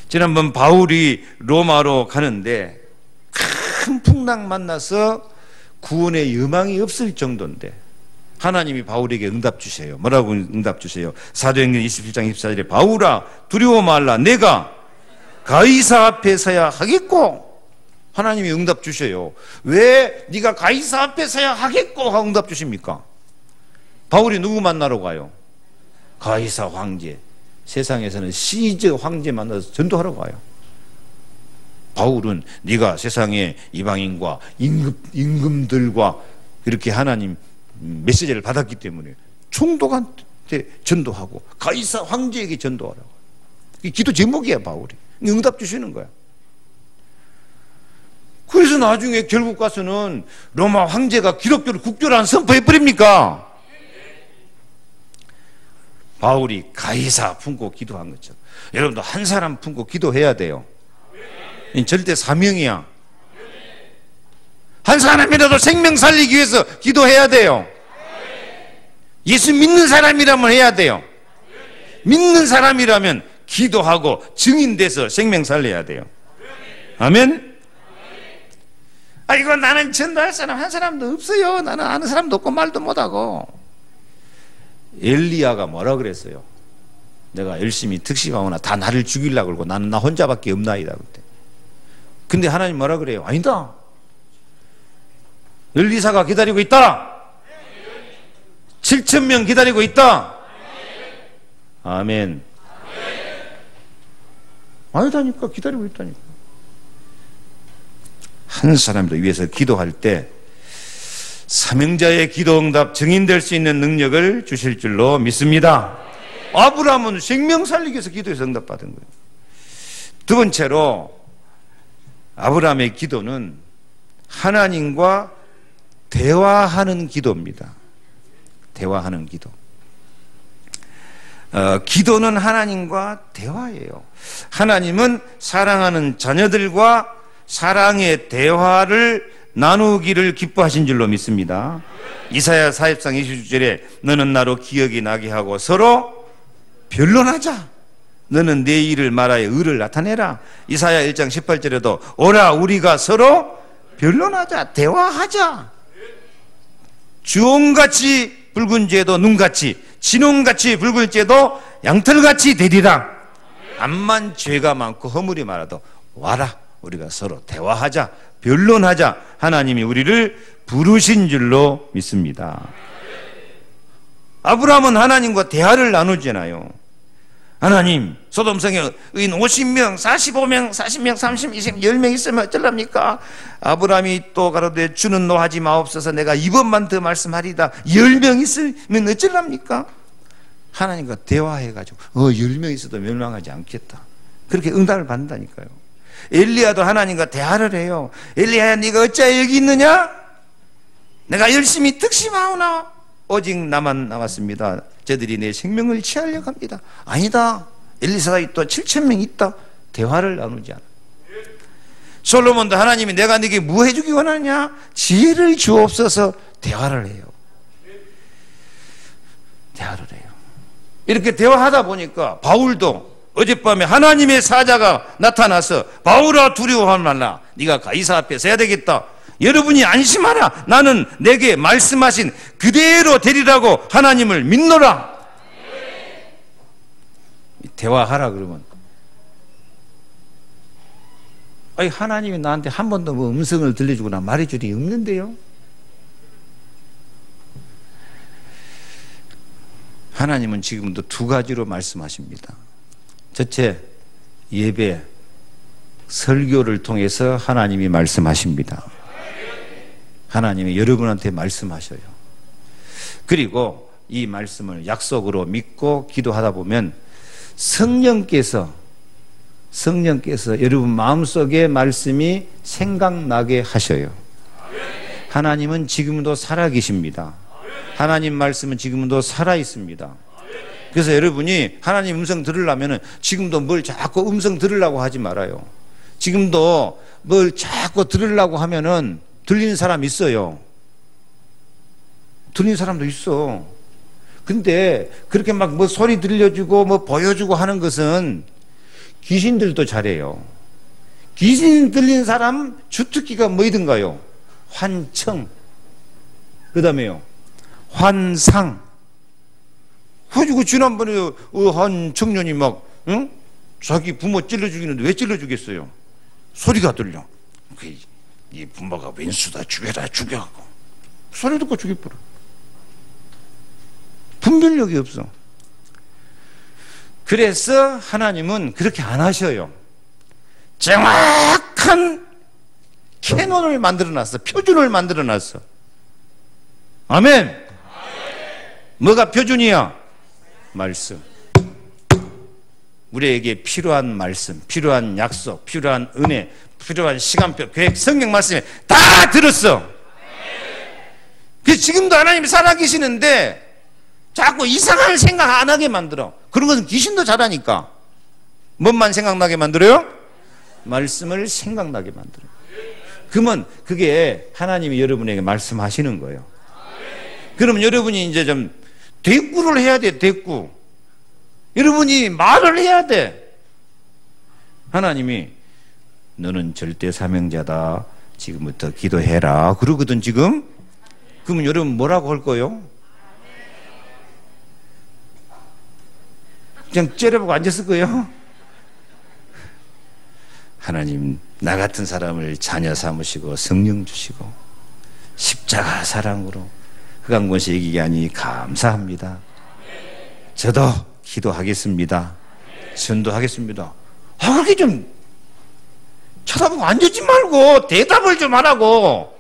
지난번 바울이 로마로 가는데 큰 풍랑 만나서 구원의 여망이 없을 정도인데 하나님이 바울에게 응답 주세요. 뭐라고 응답 주세요? 사도행전 27장 24절에 바울아 두려워 말라 내가 가이사 앞에 서야 하겠고. 하나님이 응답 주셔요. 왜 네가 가이사 앞에 서야 하겠고 하고 응답 주십니까? 바울이 누구 만나러 가요? 가이사 황제. 세상에서는 시저 황제 만나서 전도하러 가요. 바울은 네가 세상의 이방인과 임금들과 이렇게 하나님 메시지를 받았기 때문에 총독한테 전도하고 가이사 황제에게 전도하라고. 기도 제목이야. 바울이 응답 주시는 거야. 그래서 나중에 결국 가서는 로마 황제가 기독교를 국교를 안 선포해버립니까? 바울이 가이사 품고 기도한 것처럼 여러분도 한 사람 품고 기도해야 돼요. 절대 사명이야. 한 사람이라도 생명 살리기 위해서 기도해야 돼요. 예수 믿는 사람이라면 해야 돼요. 믿는 사람이라면 기도하고 증인돼서 생명 살려야 돼요. 아멘? 이거 나는 전도할 사람 한 사람도 없어요. 나는 아는 사람도 없고 말도 못하고. 엘리야가 뭐라 그랬어요? 내가 열심히 특심하거나 다 나를 죽이려고 그러고 나는 나 혼자밖에 없나이다 그때. 근데 하나님 뭐라 그래요? 아니다. 엘리사가 기다리고 있다. 7,000명 기다리고 있다. 아멘. 아니다니까. 기다리고 있다니까. 한 사람을 위해서 기도할 때 사명자의 기도 응답 증인될 수 있는 능력을 주실 줄로 믿습니다. 아브라함은 생명 살리기 위해서 기도해서 응답받은 거예요. 두 번째로 아브라함의 기도는 하나님과 대화하는 기도입니다. 대화하는 기도. 기도는 하나님과 대화예요. 하나님은 사랑하는 자녀들과 사랑의 대화를 나누기를 기뻐하신 줄로 믿습니다. 이사야 40장 29절에 너는 나로 기억이 나게 하고 서로 변론하자. 너는 내 일을 말하여 의를 나타내라. 이사야 1장 18절에도 오라 우리가 서로 변론하자. 대화하자. 주홍같이 붉은 죄도 눈같이 진홍같이 붉을 죄도 양털같이 되리라. 암만 죄가 많고 허물이 많아도 와라. 우리가 서로 대화하자. 변론하자. 하나님이 우리를 부르신 줄로 믿습니다. 아브라함은 하나님과 대화를 나누잖아요. 하나님, 소돔성에 의인 50명, 45명, 40명, 30명, 20명, 10명 있으면 어쩌랍니까? 아브라함이 또 가로되 주는 노하지 마옵소서. 내가 이번만 더 말씀하리다. 10명 있으면 어쩌랍니까? 하나님과 대화해가지고 10명 있어도 멸망하지 않겠다. 그렇게 응답을 받는다니까요. 엘리야도 하나님과 대화를 해요. 엘리야야, 네가 어찌 여기 있느냐? 내가 열심히 특심하오나 오직 나만 남았습니다. 저들이 내 생명을 취하려고 합니다. 아니다. 엘리사가 또 7,000명 있다. 대화를 나누지 않아. 솔로몬도 하나님이 내가 네게 뭐 해주기 원하냐? 지혜를 주옵소서. 대화를 해요. 대화를 해요. 이렇게 대화하다 보니까 바울도 어젯밤에 하나님의 사자가 나타나서 바울아 두려워하지 말라. 네가 가이사 앞에 서야 되겠다. 여러분이 안심하라. 나는 내게 말씀하신 그대로 되리라고 하나님을 믿노라. 대화하라 그러면 하나님이 나한테 한 번도 뭐 음성을 들려주거나 말해줄 일이 없는데요. 하나님은 지금도 두 가지로 말씀하십니다. 첫째, 예배, 설교를 통해서 하나님이 말씀하십니다. 하나님이 여러분한테 말씀하셔요. 그리고 이 말씀을 약속으로 믿고 기도하다 보면 성령께서 여러분 마음속에 말씀이 생각나게 하셔요. 하나님은 지금도 살아계십니다. 하나님 말씀은 지금도 살아있습니다. 그래서 여러분이 하나님 음성 들으려면 지금도 뭘 자꾸 음성 들으려고 하지 말아요. 지금도 뭘 자꾸 들으려고 하면은 들리는 사람 있어요. 들리는 사람도 있어. 근데 그렇게 막 뭐 소리 들려주고 뭐 보여주고 하는 것은 귀신들도 잘해요. 귀신 들리는 사람 주특기가 뭐이든가요? 환청. 그 다음에요. 환상. 그래가지고 지난번에 한 청년이 막 자기 부모 찔러 죽이는데 왜 찔러 죽였어요? 소리가 들려. 이 부모가 왼수다 죽여라 죽여갖고 소리 듣고 죽여버려. 분별력이 없어. 그래서 하나님은 그렇게 안 하셔요. 정확한 캐논을 만들어놨어. 표준을 만들어놨어. 아멘. 뭐가 표준이야? 말씀. 우리에게 필요한 말씀, 필요한 약속, 필요한 은혜, 필요한 시간표, 계획, 성경 말씀에 다 들었어. 그래서 지금도 하나님이 살아계시는데 자꾸 이상한 생각 안 하게 만들어. 그런 것은 귀신도 잘하니까. 뭔만 생각나게 만들어요? 말씀을 생각나게 만들어요. 그러면 그게 하나님이 여러분에게 말씀하시는 거예요. 그러면 여러분이 이제 좀 대꾸를 해야 돼. 대꾸. 여러분이 말을 해야 돼. 하나님이 너는 절대 사명자다. 지금부터 기도해라 그러거든 지금. 그러면 여러분 뭐라고 할 거예요? 그냥 째려보고 앉았을 거예요? 하나님, 나 같은 사람을 자녀 삼으시고 성령 주시고 십자가 사랑으로 흑암권세 이기게 하니 감사합니다. 저도 기도하겠습니다. 전도하겠습니다. 그렇게 좀 쳐다보고 앉지 말고 대답을 좀 하라고.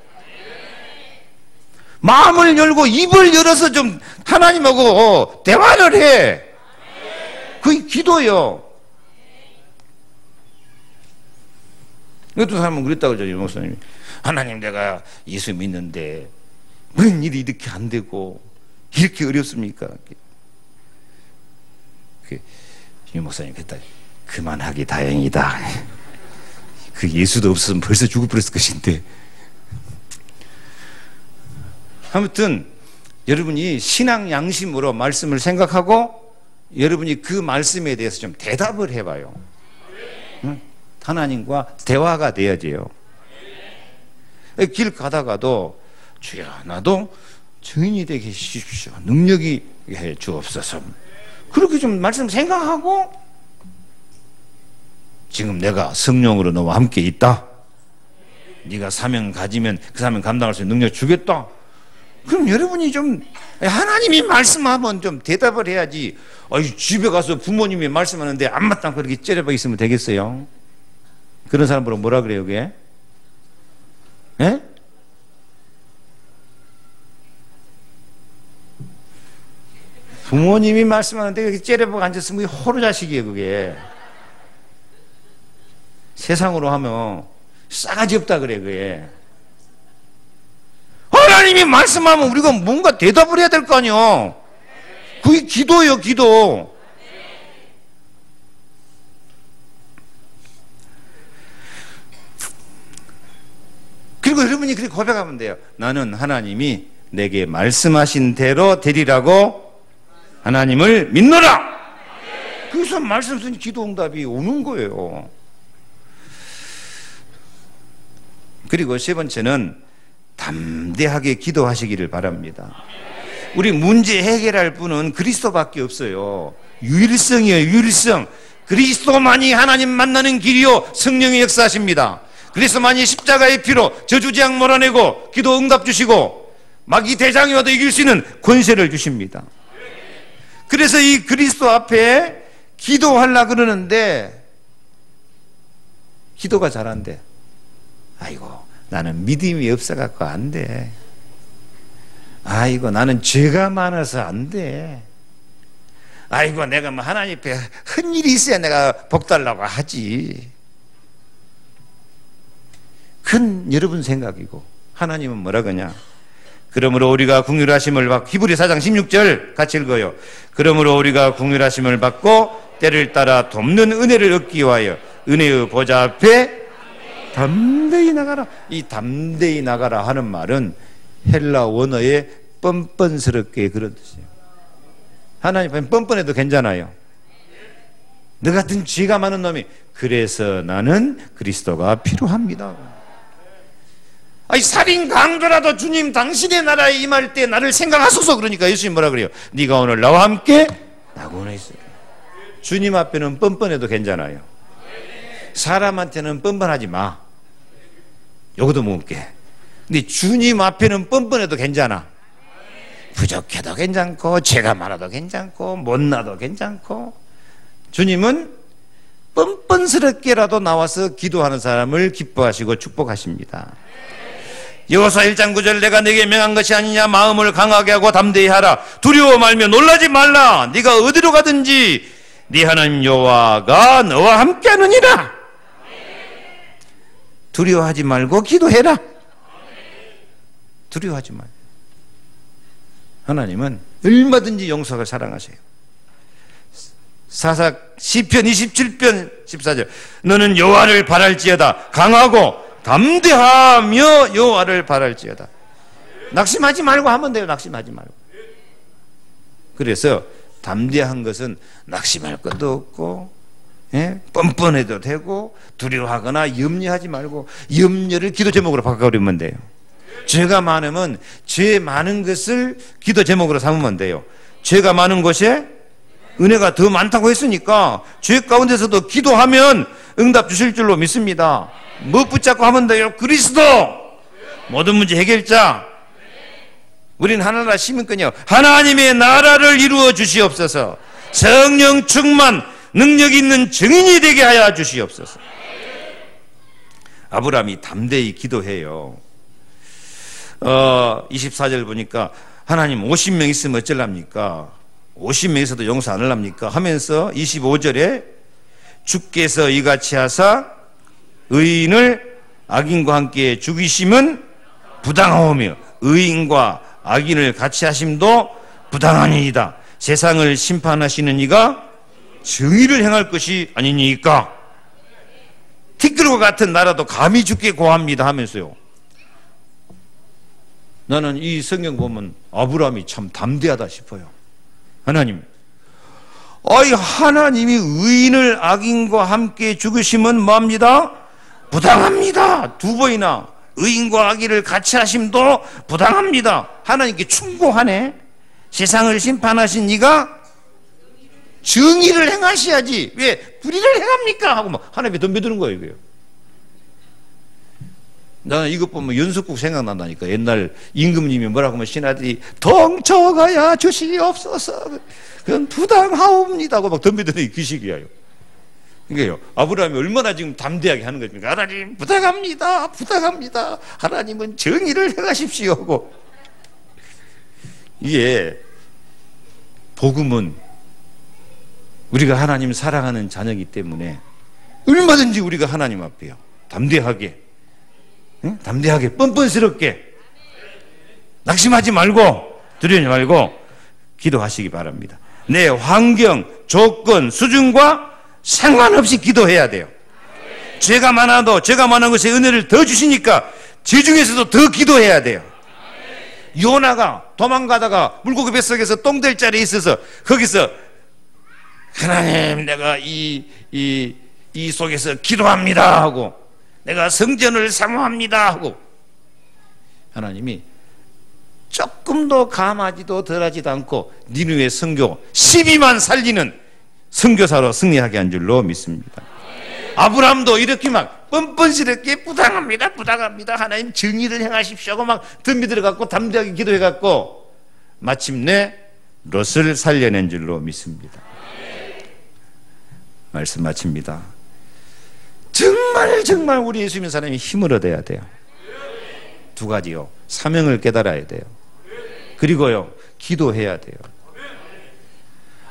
마음을 열고 입을 열어서 좀 하나님하고 대화를 해. 그게 기도예요. 어떤 사람은 그랬다고 그러죠, 목사님이. 하나님, 내가 예수 믿는데 웬 일이 이렇게 안 되고 이렇게 어렵습니까? 이 목사님 그랬다. 그만하기 다행이다. 그 예수도 없었으면 벌써 죽어버렸을 것인데. 아무튼 여러분이 신앙 양심으로 말씀을 생각하고 여러분이 그 말씀에 대해서 좀 대답을 해봐요. 응? 하나님과 대화가 돼야지요. 길 가다가도 주여 나도 증인이 되게 해주십시오. 능력이 해 주옵소서. 그렇게 좀 말씀 생각하고 지금 내가 성령으로 너와 함께 있다. 네가 사명 가지면 그 사명 감당할 수 있는 능력 주겠다. 그럼 여러분이 좀 하나님이 말씀하면 좀 대답을 해야지. 집에 가서 부모님이 말씀하는데 안마땅 그렇게 째려봐 있으면 되겠어요? 그런 사람 보러 뭐라 그래요 그게? 예? 부모님이 말씀하는데 이렇게 째려보고 앉았으면 그게 호루자식이에요 그게. 세상으로 하면 싸가지 없다 그래 그게. 하나님이 말씀하면 우리가 뭔가 대답을 해야 될 거 아니요. 그게 기도예요 기도. 그리고 여러분이 그렇게 고백하면 돼요. 나는 하나님이 내게 말씀하신 대로 되리라고 하나님을 믿노라. 그래서 말씀 쓴 기도 응답이 오는 거예요. 그리고 세 번째는 담대하게 기도하시기를 바랍니다. 우리 문제 해결할 분은 그리스도밖에 없어요. 유일성이에요 유일성. 그리스도만이 하나님 만나는 길이요 성령의 역사하십니다. 그리스도만이 십자가의 피로 저주재앙 몰아내고 기도 응답 주시고 마귀 대장이 와도 이길 수 있는 권세를 주십니다. 그래서 이 그리스도 앞에 기도하려고 그러는데 기도가 잘 안 돼. 아이고 나는 믿음이 없어갖고 안 돼. 아이고 나는 죄가 많아서 안 돼. 아이고 내가 뭐 하나님 앞에 큰 일이 있어야 내가 복 달라고 하지. 큰 여러분 생각이고 하나님은 뭐라 그러냐. 그러므로 우리가 긍휼하심을 받고 히브리 4장 16절 같이 읽어요. 그러므로 우리가 긍휼하심을 받고 때를 따라 돕는 은혜를 얻기 위하여 은혜의 보좌 앞에 담대히 나가라. 이 담대히 나가라 하는 말은 헬라 원어의 뻔뻔스럽게 그런 뜻이에요. 하나님 앞에 뻔뻔해도 괜찮아요. 너 같은 죄가 많은 놈이 그래서 나는 그리스도가 필요합니다. 아니 살인 강도라도 주님 당신의 나라에 임할 때 나를 생각하소서. 그러니까 예수님 뭐라 그래요? 네가 오늘 나와 함께 낙원에 있어. 주님 앞에는 뻔뻔해도 괜찮아요. 사람한테는 뻔뻔하지 마. 요것도 먹을게. 근데 주님 앞에는 뻔뻔해도 괜찮아. 부족해도 괜찮고 죄가 많아도 괜찮고 못나도 괜찮고 주님은 뻔뻔스럽게라도 나와서 기도하는 사람을 기뻐하시고 축복하십니다. 여호수아 1장 9절 내가 네게 명한 것이 아니냐. 마음을 강하게 하고 담대히 하라. 두려워 말며 놀라지 말라. 네가 어디로 가든지 네 하나님 여호와가 너와 함께 하느니라. 두려워하지 말고 기도해라. 두려워하지 말고. 하나님은 얼마든지 용서를 사랑하세요. 시편 27편 14절 너는 여호와를 바랄지어다. 강하고 담대하며 여호와를 바랄지어다. 낙심하지 말고 하면 돼요. 낙심하지 말고. 그래서 담대한 것은 낙심할 것도 없고 예? 뻔뻔해도 되고 두려워하거나 염려하지 말고 염려를 기도 제목으로 바꿔버리면 돼요. 죄가 많으면 죄 많은 것을 기도 제목으로 삼으면 돼요. 죄가 많은 곳에 은혜가 더 많다고 했으니까 죄 가운데서도 기도하면 응답 주실 줄로 믿습니다. 뭐 붙잡고 하면 돼요? 그리스도! 모든 문제 해결자. 우린 하나나라 시민권이요. 하나님의 나라를 이루어 주시옵소서. 성령 충만 능력 있는 증인이 되게 하여 주시옵소서. 아브라함이 담대히 기도해요. 24절 보니까 하나님 50명 있으면 어쩌랍니까? 50명에서도 용서 안 하랍니까? 하면서 25절에 주께서 이같이 하사 의인을 악인과 함께 죽이심은 부당하오며 의인과 악인을 같이 하심도 부당하니이다. 세상을 심판하시는 이가 정의를 행할 것이 아니니까. 티끌과 같은 나라도 감히 죽게 고합니다 하면서요. 나는 이 성경 보면 아브라함이 참 담대하다 싶어요. 하나님이 의인을 악인과 함께 죽으시면 뭐합니다? 부당합니다. 두 번이나 의인과 악인을 같이 하심도 부당합니다. 하나님께 충고하네. 세상을 심판하신 이가 정의를 행하셔야지 왜 불의를 행합니까? 하고 막 하나님께 덤벼드는 거예요. 이거요. 나는 이것 보면 연속국 생각난다니까. 옛날 임금님이 뭐라고 하면 신하들이 덩쳐가야 주시옵소서. 그건 부당하옵니다 하고 막 덤벼드는 귀식이에요. 그러니까요, 아브라함이 얼마나 지금 담대하게 하는 것입니까? 하나님 부탁합니다. 부탁합니다. 하나님은 정의를 행하십시오 하고. 이게 복음은 우리가 하나님 사랑하는 자녀이기 때문에 얼마든지 우리가 하나님 앞에요 담대하게, 응? 담대하게 뻔뻔스럽게 낙심하지 말고 두려워하지 말고 기도하시기 바랍니다. 내 환경, 조건, 수준과 상관없이 기도해야 돼요. 죄가 많아도 죄가 많은 것에 은혜를 더 주시니까 죄 중에서도 더 기도해야 돼요. 요나가 도망가다가 물고기 뱃속에서 똥될 자리에 있어서 거기서 하나님 내가 이 속에서 기도합니다 하고 내가 성전을 사모합니다 하고 하나님이 조금도 감하지도 덜하지도 않고 니느웨 선교 12만 살리는 선교사로 승리하게 한 줄로 믿습니다. 아브라함도 이렇게 막 뻔뻔스럽게 부당합니다 하나님 정의를 행하십시오 하고 막 덤비 들어갔고 담대하게 기도해갖고 마침내 롯을 살려낸 줄로 믿습니다. 말씀 마칩니다. 정말 우리 예수 믿는 사람이 힘을 얻어야 돼요. 두 가지요. 사명을 깨달아야 돼요. 그리고요 기도해야 돼요.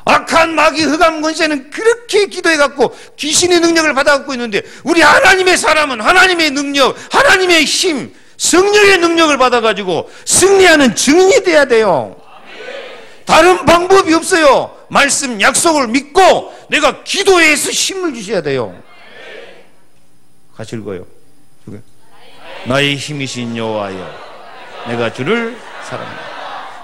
악한 마귀 흑암 권세는 그렇게 기도해갖고 귀신의 능력을 받아갖고 있는데 우리 하나님의 사람은 하나님의 능력, 하나님의 힘, 성령의 능력을 받아가지고 승리하는 증인이 돼야 돼요. 다른 방법이 없어요. 말씀 약속을 믿고 내가 기도해서 힘을 주셔야 돼요. 같이 읽어요. 나의 힘이신 여호와여 내가 주를 사랑합니다.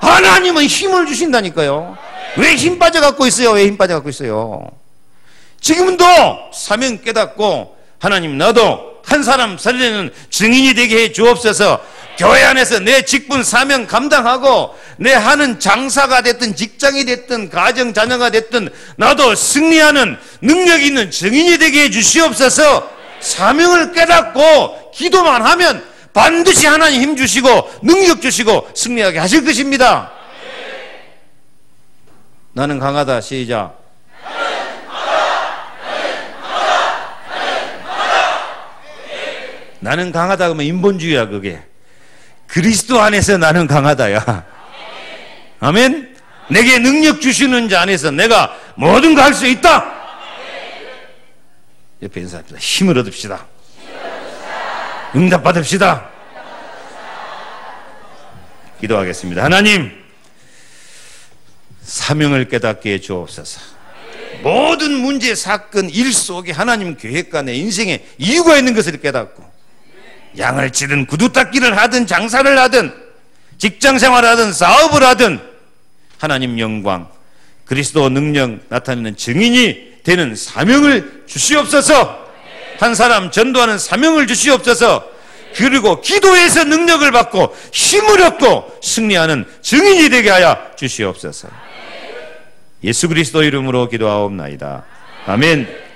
하나님은 힘을 주신다니까요. 왜 힘 빠져갖고 있어요? 왜 힘 빠져갖고 있어요? 지금도 사명 깨닫고 하나님 나도 한 사람 살리는 증인이 되게 해 주옵소서. 교회 안에서 내 직분 사명 감당하고 내 하는 장사가 됐든 직장이 됐든 가정 자녀가 됐든 나도 승리하는 능력 있는 증인이 되게 해 주시옵소서. 사명을 깨닫고 기도만 하면 반드시 하나님 힘 주시고 능력 주시고 승리하게 하실 것입니다. 나는 강하다. 시작. 나는 강하다 그러면 인본주의야. 그게 그리스도 안에서 나는 강하다야. 아멘. 내게 능력 주시는 자 안에서 내가 뭐든 할 수 있다. 옆에 있는 사람입니다. 힘을 얻읍시다. 응답 받읍시다. 기도하겠습니다. 하나님 사명을 깨닫게 해 주옵소서. 모든 문제, 사건, 일 속에 하나님 계획과 내 인생에 이유가 있는 것을 깨닫고 양을 치든 구두 닦기를 하든 장사를 하든 직장생활을 하든 사업을 하든 하나님 영광 그리스도 능력 나타내는 증인이 되는 사명을 주시옵소서. 한 사람 전도하는 사명을 주시옵소서. 그리고 기도에서 능력을 받고 힘을 얻고 승리하는 증인이 되게 하여 주시옵소서. 예수 그리스도 이름으로 기도하옵나이다. 아멘.